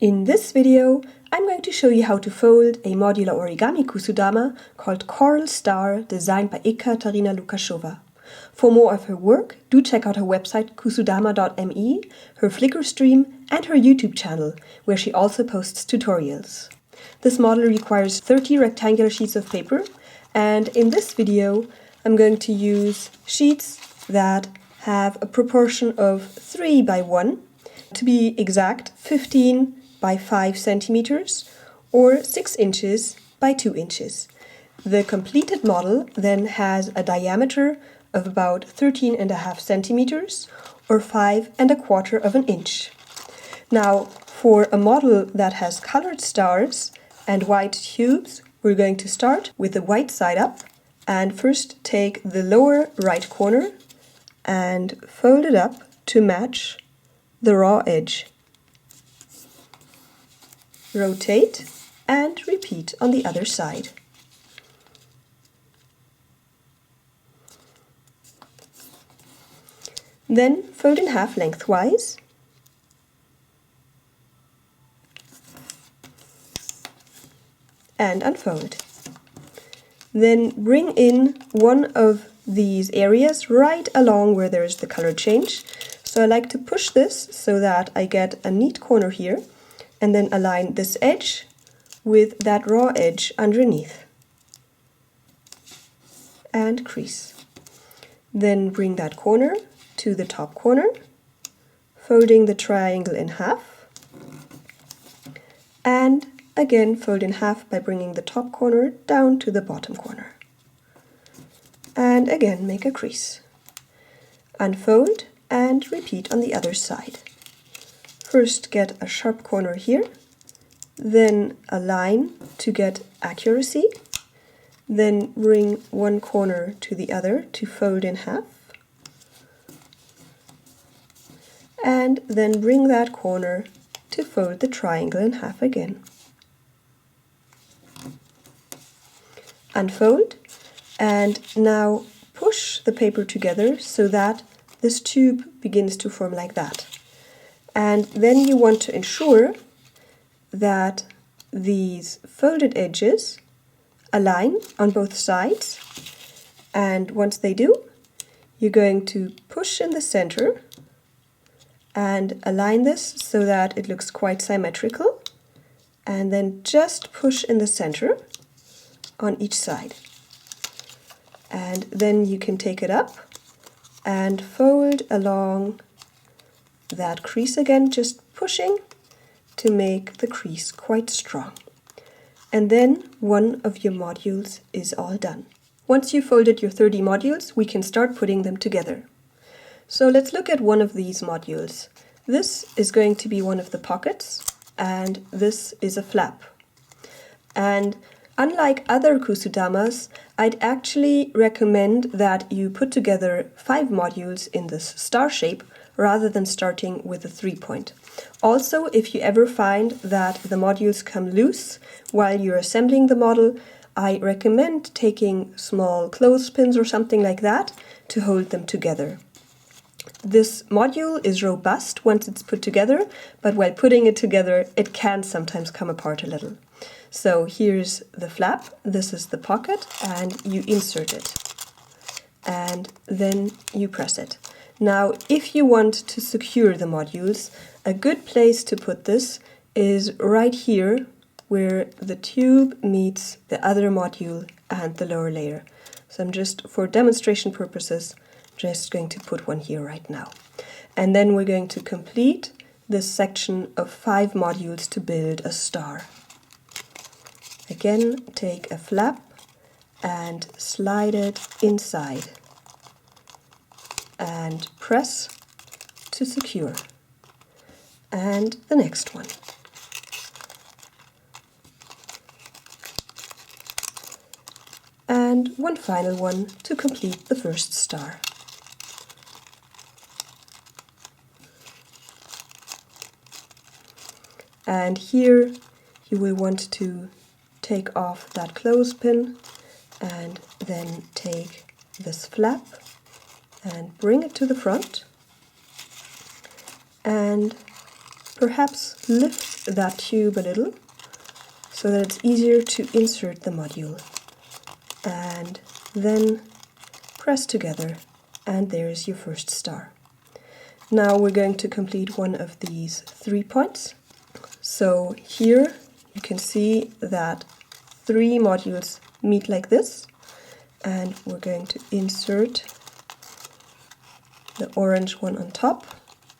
In this video, I'm going to show you how to fold a modular origami Kusudama called Coral Star, designed by Ekaterina Lukasheva. For more of her work, do check out her website kusudama.me, her Flickr stream, and her YouTube channel, where she also posts tutorials. This model requires 30 rectangular sheets of paper, and in this video, I'm going to use sheets that have a proportion of 3 by 1, to be exact, 15 by 5 centimeters, or 6 inches by 2 inches. The completed model then has a diameter of about 13.5 centimeters, or 5.25 of an inch. Now, for a model that has colored stars and white tubes, we're going to start with the white side up, and first take the lower right corner and fold it up to match the raw edge. Rotate and repeat on the other side. Then fold in half lengthwise and unfold. Then bring in one of these areas right along where there's the color change. So I like to push this so that I get a neat corner here, and then align this edge with that raw edge underneath. And crease. Then bring that corner to the top corner, folding the triangle in half, and again fold in half by bringing the top corner down to the bottom corner. And again make a crease. Unfold and repeat on the other side. First get a sharp corner here, then align to get accuracy, then bring one corner to the other to fold in half, and then bring that corner to fold the triangle in half again. Unfold, and now push the paper together so that this tube begins to form like that. And then you want to ensure that these folded edges align on both sides, and once they do, you're going to push in the center and align this so that it looks quite symmetrical, and then just push in the center on each side. And then you can take it up and fold along that crease again, just pushing to make the crease quite strong. And then one of your modules is all done. Once you've folded your 30 modules, we can start putting them together. So let's look at one of these modules. This is going to be one of the pockets, and this is a flap. And unlike other Kusudamas, I'd actually recommend that you put together 5 modules in this star shape rather than starting with a 3-point. Also, if you ever find that the modules come loose while you're assembling the model, I recommend taking small clothespins or something like that to hold them together. This module is robust once it's put together, but while putting it together, it can sometimes come apart a little. So here's the flap, this is the pocket, and you insert it. And then you press it. Now, if you want to secure the modules, a good place to put this is right here, where the tube meets the other module and the lower layer. So I'm just, for demonstration purposes, just going to put one here right now. And then we're going to complete this section of 5 modules to build a star. Again, take a flap and slide it inside and press to secure. And the next one. And one final one to complete the first star. And here you will want to take off that clothespin and then take this flap and bring it to the front and perhaps lift that tube a little so that it's easier to insert the module. And then press together, and there's your first star. Now we're going to complete one of these 3 points. So here you can see that 3 modules meet like this, and we're going to insert the orange one on top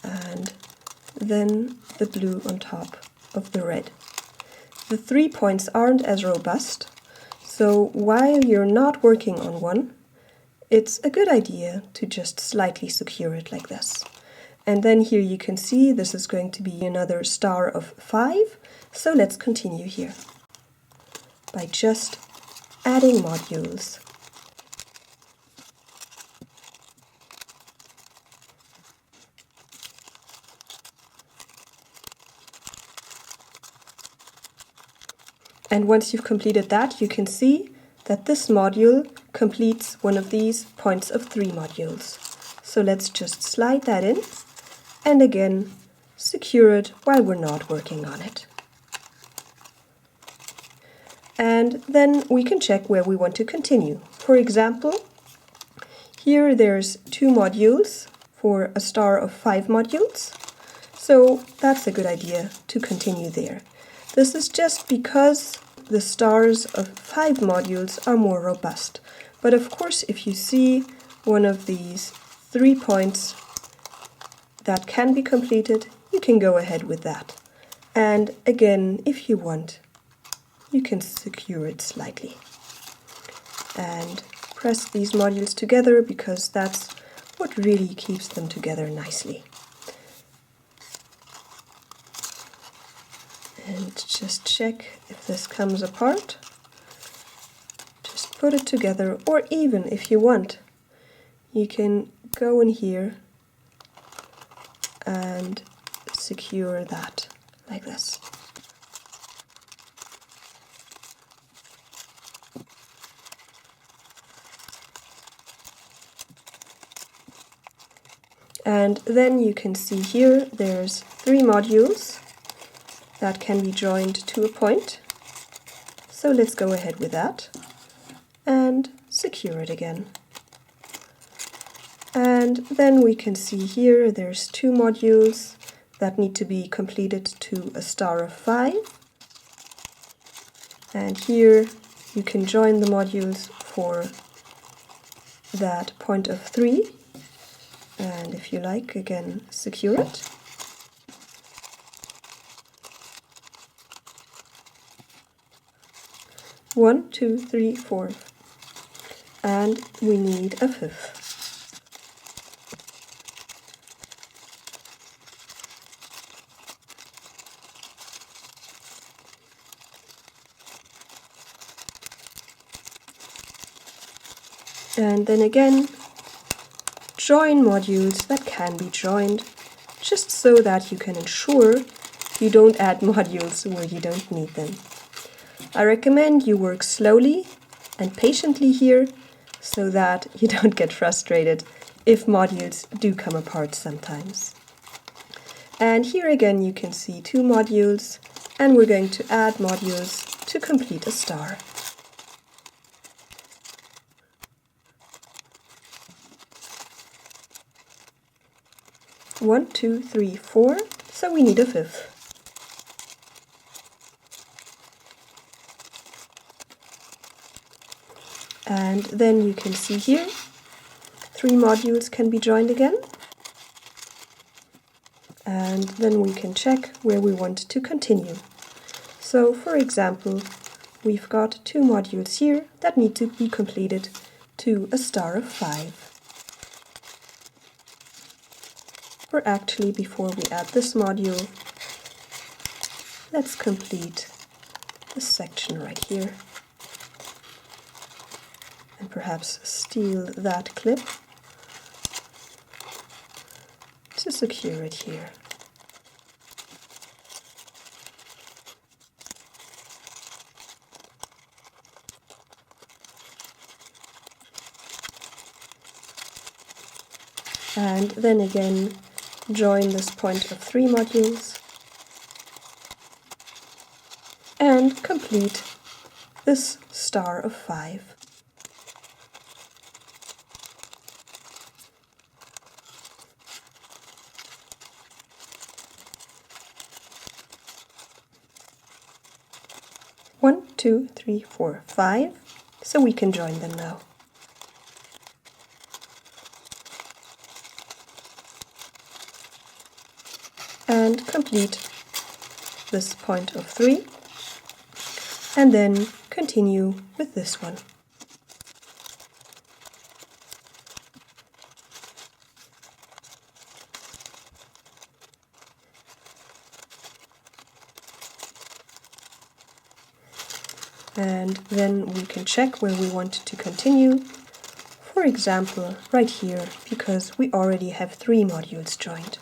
and then the blue on top of the red. The 3 points aren't as robust, so while you're not working on one, it's a good idea to just slightly secure it like this. And then here you can see this is going to be another star of 5, so let's continue here by just adding modules. And once you've completed that, you can see that this module completes one of these points of 3 modules. So let's just slide that in and again secure it while we're not working on it. And then we can check where we want to continue. For example, here there's 2 modules for a star of 5 modules. So that's a good idea to continue there. This is just because the stars of 5 modules are more robust. But of course, if you see one of these 3 points that can be completed, you can go ahead with that. And again, if you want, you can secure it slightly. And press these modules together because that's what really keeps them together nicely. And just check if this comes apart. Just put it together, or even if you want, you can go in here and secure that like this. And then you can see here there's 3 modules that can be joined to a point. So let's go ahead with that and secure it again. And then we can see here there's 2 modules that need to be completed to a star of 5. And here you can join the modules for that point of 3. And if you like, again, secure it. One, two, three, 4. And we need a 5th. And then again, join modules that can be joined, just so that you can ensure you don't add modules where you don't need them. I recommend you work slowly and patiently here so that you don't get frustrated if modules do come apart sometimes. And here again you can see 2 modules, and we're going to add modules to complete a star. One, two, three, 4, so we need a 5th. And then you can see here 3 modules can be joined again. And then we can check where we want to continue. So for example, we've got 2 modules here that need to be completed to a star of 5. Or actually, before we add this module, let's complete this section right here. And perhaps steal that clip to secure it here. And then again, join this point of 3 modules and complete this star of 5. One, two, three, four, 5. So we can join them now. And complete this point of 3, and then continue with this one. And then we can check where we want to continue. For example, right here, because we already have 3 modules joined.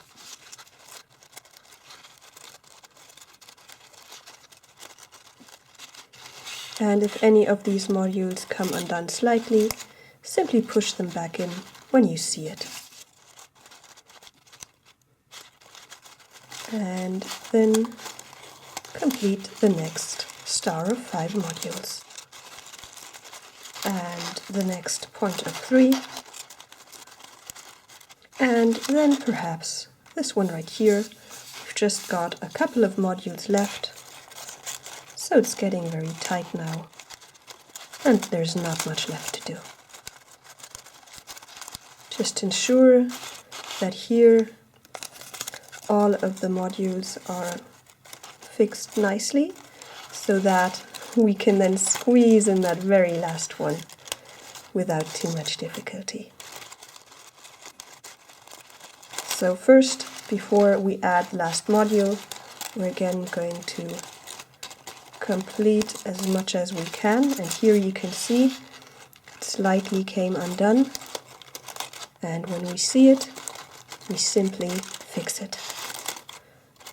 And if any of these modules come undone slightly, simply push them back in when you see it. And then complete the next star of 5 modules. And the next point of 3. And then perhaps this one right here. We've just got a couple of modules left. So it's getting very tight now, and there's not much left to do. Just ensure that here all of the modules are fixed nicely, so that we can then squeeze in that very last one without too much difficulty. So first, before we add the last module, we're again going to complete as much as we can, and here you can see it slightly came undone, and when we see it, we simply fix it.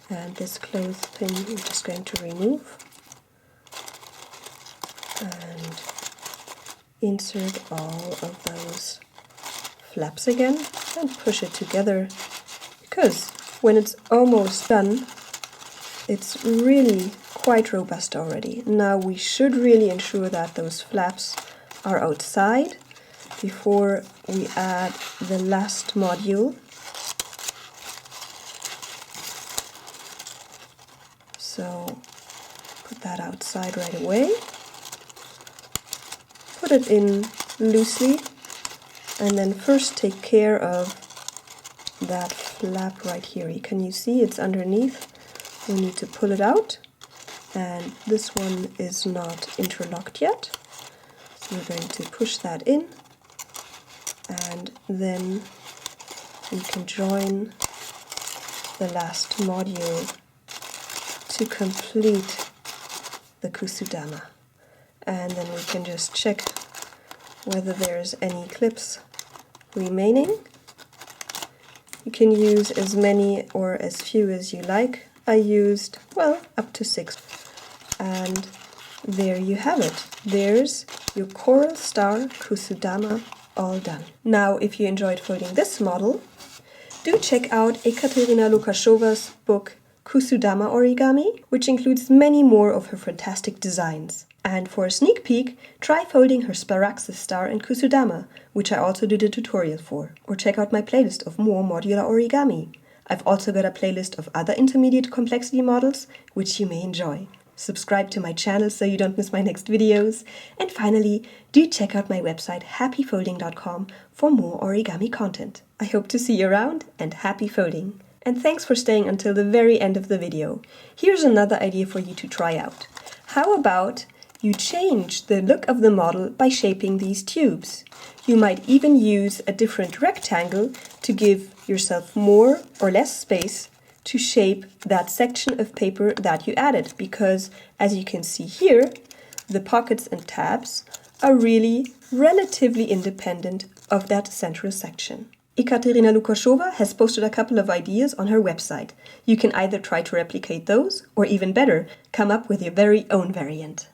And this clothespin I'm just going to remove and insert all of those flaps again and push it together, because when it's almost done, it's really quite robust already. Now we should really ensure that those flaps are outside before we add the last module. So put that outside right away. Put it in loosely, and then first take care of that flap right here. Can you see it's underneath? We need to pull it out. And this one is not interlocked yet, so we're going to push that in, and then we can join the last module to complete the Kusudama. And then we can just check whether there's any clips remaining. You can use as many or as few as you like. I used, well, up to 6. And there you have it. There's your coral star Kusudama all done. Now, if you enjoyed folding this model, do check out Ekaterina Lukasheva's book Kusudama Origami, which includes many more of her fantastic designs. And for a sneak peek, try folding her Sparaxis star in Kusudama, which I also did a tutorial for. Or check out my playlist of more modular origami. I've also got a playlist of other intermediate complexity models, which you may enjoy. Subscribe to my channel so you don't miss my next videos. And finally, do check out my website happyfolding.com for more origami content. I hope to see you around, and happy folding! And thanks for staying until the very end of the video. Here's another idea for you to try out. How about you change the look of the model by shaping these tubes? You might even use a different rectangle to give yourself more or less space to shape that section of paper that you added, because as you can see here, the pockets and tabs are really relatively independent of that central section. Ekaterina Lukasheva has posted a couple of ideas on her website. You can either try to replicate those, or even better, come up with your very own variant.